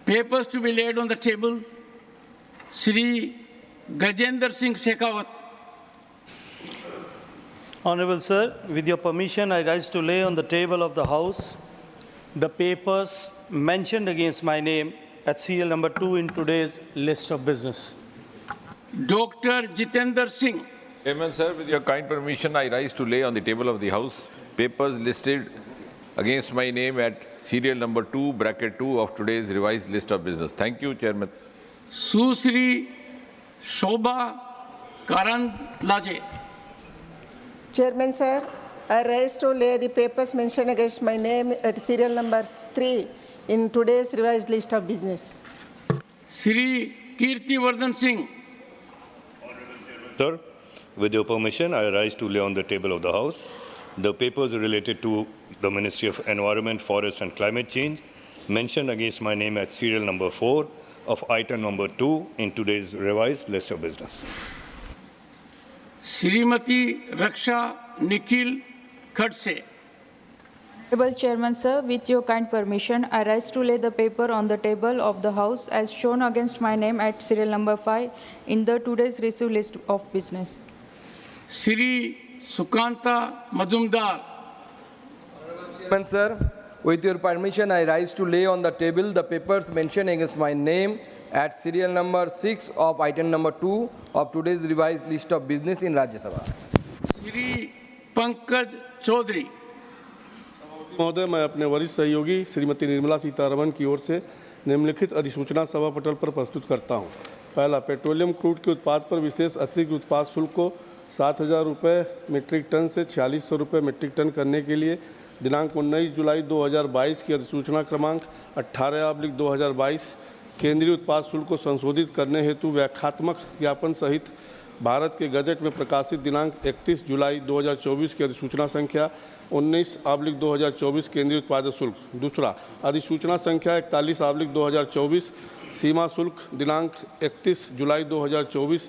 Papers to be laid on the table. Shri Gajendra Singh Shekhawat. Honorable Sir, with your permission, I rise to lay on the table of the House the papers mentioned against my name at serial number 2 in today's list of business. Dr. Jitendra Singh. Chairman, sir, with your kind permission, I rise to lay on the table of the House papers listed against my name at serial number 2, bracket 2 of today's revised list of business. Thank you, Chairman. Susri Shobha Karandlaje. Chairman, sir, I rise to lay the papers mentioned against my name at serial number 3 in today's revised list of business. Shri Kirti Vardhan Singh. Sir, with your permission, I rise to lay on the table of the House the papers related to the Ministry of Environment, Forest and Climate Change mentioned against my name at serial number 4 of item number 2 in today's revised list of business. Srimati Raksha Nikhil Khadse. Honorable Chairman, sir, with your kind permission, I rise to lay the paper on the table of the House as shown against my name at serial number 5 in the today's received list of business. Shri Sukanta Majumdar. Chairman, sir, with your permission, I rise to lay on the table the papers mentioned against my name at serial number 6 of item number 2 of today's revised list of business in Rajya Sabha. Shri Pankaj Chaudhary. महोदय, मैं अपने वरिष्ठ सहयोगी श्रीमती निर्मला सीतारमण की ओर से निम्नलिखित अधिसूचना सभा पटल पर प्रस्तुत करता हूं। पहला, पेट्रोलियम क्रूड के उत्पाद पर विशेष अतिरिक्त उत्पाद शुल्क को 7,000 रुपये मीट्रिक टन से 4,600 रुपये मीट्रिक टन करने के लिए दिनांक 19 जुलाई 2022 की अधिसूचना क्रमांक 18/2022 केंद्रीय उत्पाद शुल्क को संशोधित करने हेतु व्याख्यात्मक ज्ञापन सहित भारत के गजट में प्रकाशित दिनांक 31 जुलाई 2024 की अधिसूचना संख्या 19/2024 केंद्रीय उत्पाद शुल्क। दूसरा, अधिसूचना संख्या 41/2024 सीमा शुल्क दिनांक 31 जुलाई 2024,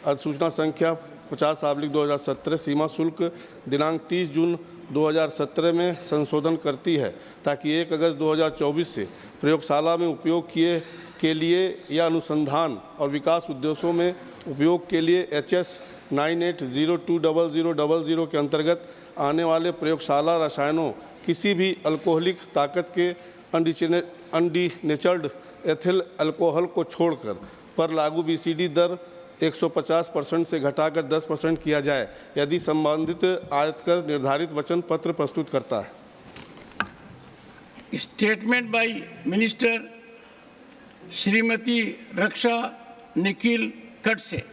अधिसूचना संख्या 50/2017 सीमा शुल्क दिनांक 30 जून 2017 में संशोधन करती है ताकि 1 अगस्त 2024 से प्रयोगशाला में उपयोग के लिए या अनुसंधान और विकास उद्देश्यों में उपयोग के लिए HS 98020000 के अंतर्गत आने वाले प्रयोगशाला रसायनों किसी भी अल्कोहलिक ताकत के अनडीनेचर्ड एथिल अल्कोहल को छोड़कर पर लागू BCD दर 150% से घटाकर 10% किया जाए यदि संबंधित आयतकर निर्धारित वचन पत्र प्रस्तुत करता है। Statement by Minister Srimati Raksha Nikhil Khadse.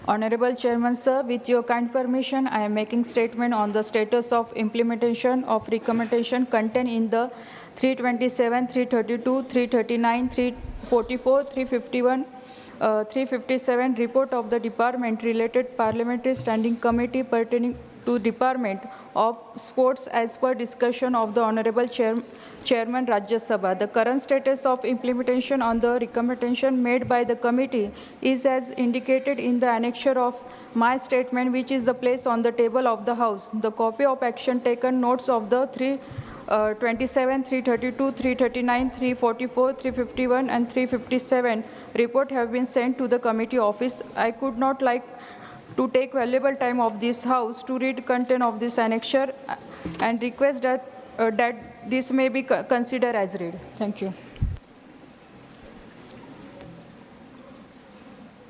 Honorable Chairman, sir, with your kind permission, I am making statement on the status of implementation of recommendation contained in the 327, 332, 339, 344, 351, 357 report of the Department related Parliamentary Standing Committee pertaining to Department of Sports as per discussion of the Honorable Chairman Rajya Sabha. The current status of implementation on the recommendation made by the committee is as indicated in the annexure of my statement, which is the place on the table of the House. The copy of action taken notes of the 327, 332, 339, 344, 351 and 357 report have been sent to the committee office. I could not like to take valuable time of this House to read content of this annexure and request that this may be considered as read. Thank you.